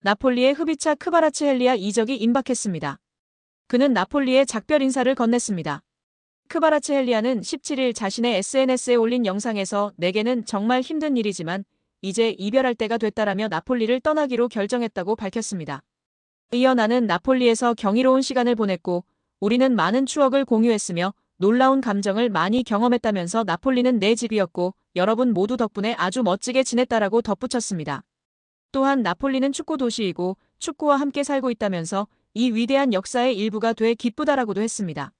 나폴리의 흡이차 크바라츠헬리아 이적이 임박했습니다. 그는 나폴리에 작별 인사를 건넸습니다. 크바라츠헬리아는 17일 자신의 SNS에 올린 영상에서 내게는 정말 힘든 일이지만 이제 이별할 때가 됐다라며 나폴리를 떠나기로 결정했다고 밝혔습니다. 이어 나는 나폴리에서 경이로운 시간을 보냈고 우리는 많은 추억을 공유했으며 놀라운 감정을 많이 경험했다면서 나폴리는 내 집이었고 여러분 모두 덕분에 아주 멋지게 지냈다라고 덧붙였습니다. 또한 나폴리는 축구 도시이고 축구와 함께 살고 있다면서 이 위대한 역사의 일부가 돼 기쁘다라고도 했습니다.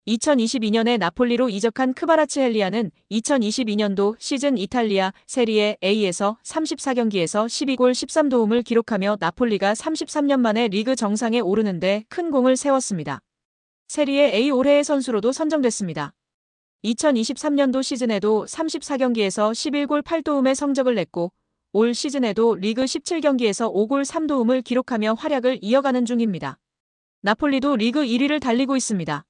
2022년에 나폴리로 이적한 크바라츠헬리아는 2022년도 시즌 이탈리아 세리에 A에서 34경기에서 12골 13도움을 기록하며 나폴리가 33년 만에 리그 정상에 오르는데 큰 공을 세웠습니다. 세리에 A 올해의 선수로도 선정됐습니다. 2023년도 시즌에도 34경기에서 11골 8도움의 성적을 냈고 올 시즌에도 리그 17경기에서 5골 3도움을 기록하며 활약을 이어가는 중입니다. 나폴리도 리그 1위를 달리고 있습니다.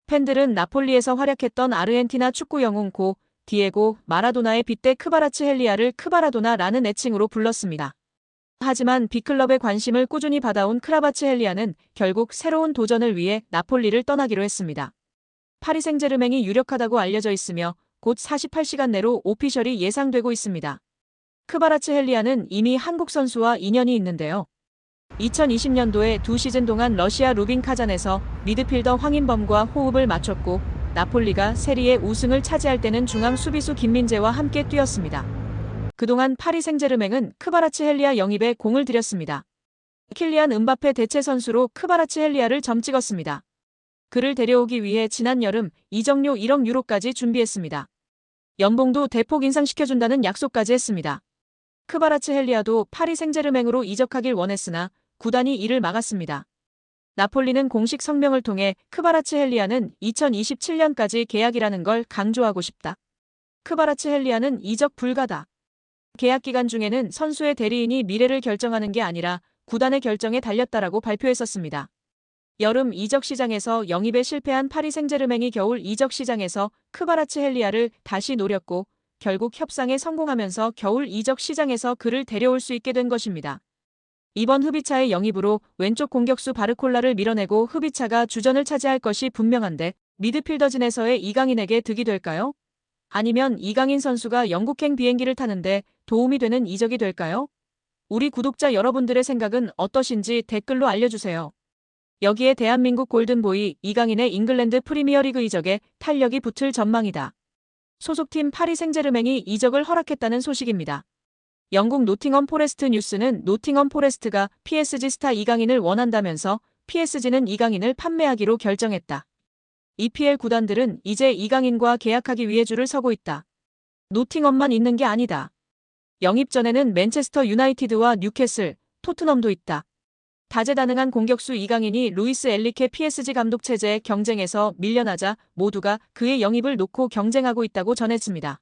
팬들은 나폴리에서 활약했던 아르헨티나 축구 영웅 고 디에고 마라도나의 빗대 크바라츠헬리아를 크바라도나라는 애칭으로 불렀습니다. 하지만 빅클럽의 관심을 꾸준히 받아온 크바라츠헬리아는 결국 새로운 도전을 위해 나폴리를 떠나기로 했습니다. 파리 생제르맹이 유력하다고 알려져 있으며 곧 48시간 내로 오피셜이 예상되고 있습니다. 크바라츠헬리아는 이미 한국 선수와 인연이 있는데요. 2020년도에 2시즌 동안 러시아 루빈 카잔에서 미드필더 황인범과 호흡을 맞췄고 나폴리가 세리에 우승을 차지할 때는 중앙 수비수 김민재와 함께 뛰었습니다. 그동안 파리 생제르맹은 크바라츠헬리아 영입에 공을 들였습니다. 킬리안 음바페 대체 선수로 크바라츠헬리아를 점찍었습니다. 그를 데려오기 위해 지난 여름 이적료 1억 유로까지 준비했습니다. 연봉도 대폭 인상시켜준다는 약속까지 했습니다. 크바라츠헬리아도 파리 생제르맹으로 이적하길 원했으나 구단이 이를 막았습니다. 나폴리는 공식 성명을 통해 크바라츠헬리아는 2027년까지 계약이라는 걸 강조하고 싶다. 크바라츠헬리아는 이적 불가다. 계약 기간 중에는 선수의 대리인이 미래를 결정하는 게 아니라 구단의 결정에 달렸다라고 발표했었습니다. 여름 이적 시장에서 영입에 실패한 파리 생제르맹이 겨울 이적 시장에서 크바라츠헬리아를 다시 노렸고 결국 협상에 성공하면서 겨울 이적 시장에서 그를 데려올 수 있게 된 것입니다. 이번 흡이차의 영입으로 왼쪽 공격수 바르콜라를 밀어내고 흡이차가 주전을 차지할 것이 분명한데 미드필더진에서의 이강인에게 득이 될까요? 아니면 이강인 선수가 영국행 비행기를 타는데 도움이 되는 이적이 될까요? 우리 구독자 여러분들의 생각은 어떠신지 댓글로 알려주세요. 여기에 대한민국 골든보이 이강인의 잉글랜드 프리미어리그 이적에 탄력이 붙을 전망이다. 소속팀 파리 생제르맹이 이적을 허락했다는 소식입니다. 영국 노팅엄 포레스트 뉴스는 노팅엄 포레스트가 PSG 스타 이강인을 원한다면서 PSG는 이강인을 판매하기로 결정했다. EPL 구단들은 이제 이강인과 계약하기 위해 줄을 서고 있다. 노팅엄만 있는 게 아니다. 영입 전에는 맨체스터 유나이티드와 뉴캐슬, 토트넘도 있다. 다재다능한 공격수 이강인이 루이스 엘리케 PSG 감독 체제의 경쟁에서 밀려나자 모두가 그의 영입을 놓고 경쟁하고 있다고 전했습니다.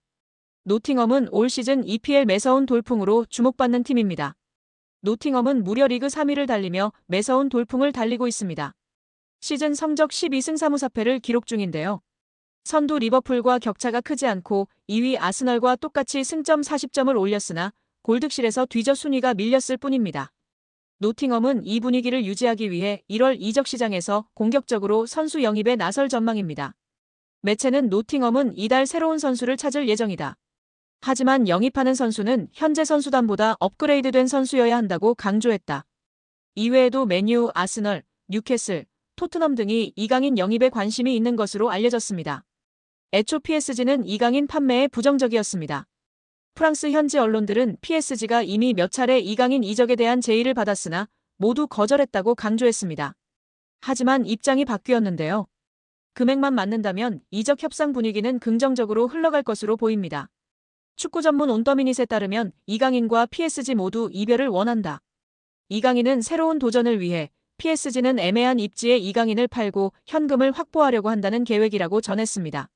노팅엄은 올 시즌 EPL 매서운 돌풍으로 주목받는 팀입니다. 노팅엄은 무려 리그 3위를 달리며 매서운 돌풍을 달리고 있습니다. 시즌 성적 12승 3무사패를 기록 중인데요. 선두 리버풀과 격차가 크지 않고 2위 아스널과 똑같이 승점 40점을 올렸으나 골득실에서 뒤져 순위가 밀렸을 뿐입니다. 노팅엄은 이 분위기를 유지하기 위해 1월 이적 시장에서 공격적으로 선수 영입에 나설 전망입니다. 매체는 노팅엄은 이달 새로운 선수를 찾을 예정이다. 하지만 영입하는 선수는 현재 선수단보다 업그레이드된 선수여야 한다고 강조했다. 이외에도 맨유, 아스널, 뉴캐슬, 토트넘 등이 이강인 영입에 관심이 있는 것으로 알려졌습니다. 애초 PSG는 이강인 판매에 부정적이었습니다. 프랑스 현지 언론들은 PSG가 이미 몇 차례 이강인 이적에 대한 제의를 받았으나 모두 거절했다고 강조했습니다. 하지만 입장이 바뀌었는데요. 금액만 맞는다면 이적 협상 분위기는 긍정적으로 흘러갈 것으로 보입니다. 축구 전문 온더미닛에 따르면 이강인과 PSG 모두 이별을 원한다. 이강인은 새로운 도전을 위해 PSG는 애매한 입지에 이강인을 팔고 현금을 확보하려고 한다는 계획이라고 전했습니다.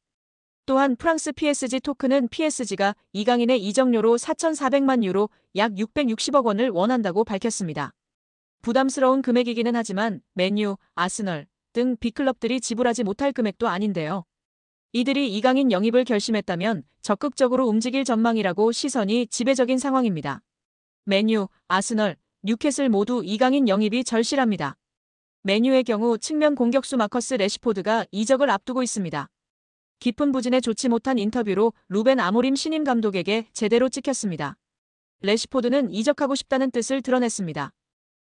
또한 프랑스 PSG 토크는 PSG가 이강인의 이적료로 4,400만 유로 약 660억 원을 원한다고 밝혔습니다. 부담스러운 금액이기는 하지만 맨유, 아스널 등 빅클럽들이 지불하지 못할 금액도 아닌데요. 이들이 이강인 영입을 결심했다면 적극적으로 움직일 전망이라고 시선이 지배적인 상황입니다. 맨유, 아스널, 뉴캐슬 모두 이강인 영입이 절실합니다. 맨유의 경우 측면 공격수 마커스 레시포드가 이적을 앞두고 있습니다. 깊은 부진에 좋지 못한 인터뷰로 루벤 아모림 신임 감독에게 제대로 찍혔습니다. 레시포드는 이적하고 싶다는 뜻을 드러냈습니다.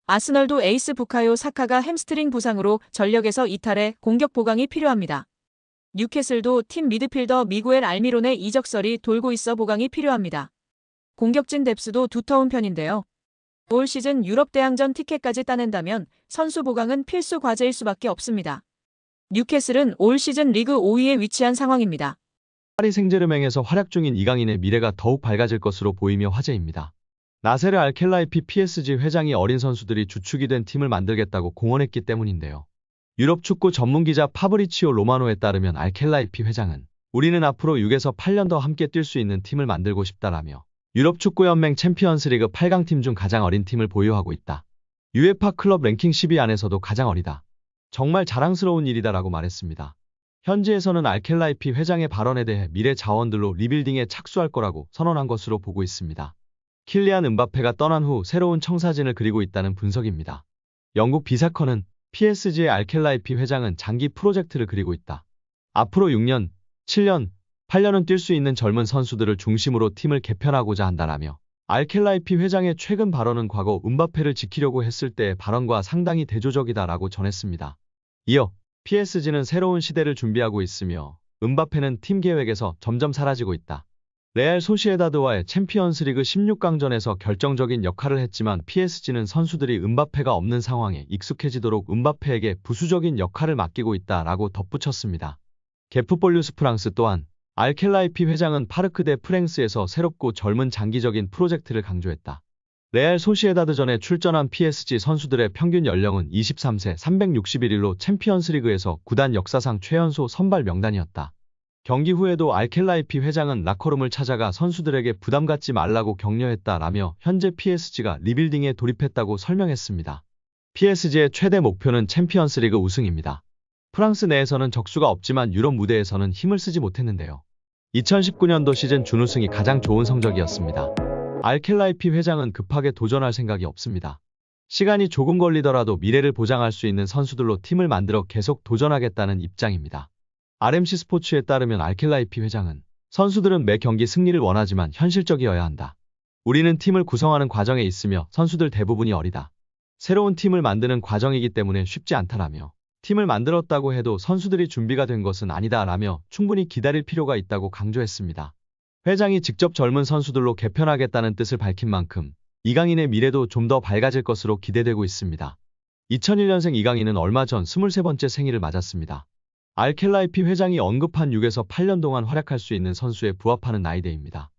아스널도 에이스 부카요 사카가 햄스트링 부상으로 전력에서 이탈해 공격 보강이 필요합니다. 뉴캐슬도 팀 미드필더 미구엘 알미론의 이적설이 돌고 있어 보강이 필요합니다. 공격진 뎁스도 두터운 편인데요. 올 시즌 유럽 대항전 티켓까지 따낸다면 선수 보강은 필수 과제일 수밖에 없습니다. 뉴캐슬은 올 시즌 리그 5위에 위치한 상황입니다. 파리 생제르맹에서 활약 중인 이강인의 미래가 더욱 밝아질 것으로 보이며 화제입니다. 나세르 알켈라이피 PSG 회장이 어린 선수들이 주축이 된 팀을 만들겠다고 공언했기 때문인데요. 유럽 축구 전문 기자 파브리치오 로마노에 따르면 알켈라이피 회장은 우리는 앞으로 6에서 8년 더 함께 뛸 수 있는 팀을 만들고 싶다라며 유럽 축구연맹 챔피언스리그 8강 팀 중 가장 어린 팀을 보유하고 있다. UEFA 클럽 랭킹 10위 안에서도 가장 어리다. 정말 자랑스러운 일이다라고 말했습니다. 현지에서는 알켈라이피 회장의 발언에 대해 미래 자원들로 리빌딩에 착수할 거라고 선언한 것으로 보고 있습니다. 킬리안 음바페가 떠난 후 새로운 청사진을 그리고 있다는 분석입니다. 영국 비사컨은 PSG의 알켈라이피 회장은 장기 프로젝트를 그리고 있다. 앞으로 6년, 7년, 8년은 뛸 수 있는 젊은 선수들을 중심으로 팀을 개편하고자 한다라며 알켈라이피 회장의 최근 발언은 과거 음바페를 지키려고 했을 때의 발언과 상당히 대조적이다라고 전했습니다. 이어 PSG는 새로운 시대를 준비하고 있으며 음바페는 팀 계획에서 점점 사라지고 있다. 레알 소시에다드와의 챔피언스리그 16강전에서 결정적인 역할을 했지만 PSG는 선수들이 음바페가 없는 상황에 익숙해지도록 음바페에게 부수적인 역할을 맡기고 있다라고 덧붙였습니다. 게프폴뉴스 프랑스 또한 알켈라이피 회장은 파르크 데 프랭스에서 새롭고 젊은 장기적인 프로젝트를 강조했다. 레알 소시에다드전에 출전한 PSG 선수들의 평균 연령은 23세 361일로 챔피언스리그에서 구단 역사상 최연소 선발 명단이었다. 경기 후에도 알켈라이피 회장은 라커룸을 찾아가 선수들에게 부담 갖지 말라고 격려했다라며 현재 PSG가 리빌딩에 돌입했다고 설명했습니다. PSG의 최대 목표는 챔피언스리그 우승입니다. 프랑스 내에서는 적수가 없지만 유럽 무대에서는 힘을 쓰지 못했는데요. 2019년도 시즌 준우승이 가장 좋은 성적이었습니다. 알켈라이피 회장은 급하게 도전할 생각이 없습니다. 시간이 조금 걸리더라도 미래를 보장할 수 있는 선수들로 팀을 만들어 계속 도전하겠다는 입장입니다. RMC 스포츠에 따르면 알켈라이피 회장은 선수들은 매 경기 승리를 원하지만 현실적이어야 한다. 우리는 팀을 구성하는 과정에 있으며 선수들 대부분이 어리다. 새로운 팀을 만드는 과정이기 때문에 쉽지 않다라며 팀을 만들었다고 해도 선수들이 준비가 된 것은 아니다라며 충분히 기다릴 필요가 있다고 강조했습니다. 회장이 직접 젊은 선수들로 개편하겠다는 뜻을 밝힌 만큼 이강인의 미래도 좀 더 밝아질 것으로 기대되고 있습니다. 2001년생 이강인은 얼마 전 23번째 생일을 맞았습니다. 알켈라이피 회장이 언급한 6에서 8년 동안 활약할 수 있는 선수에 부합하는 나이대입니다.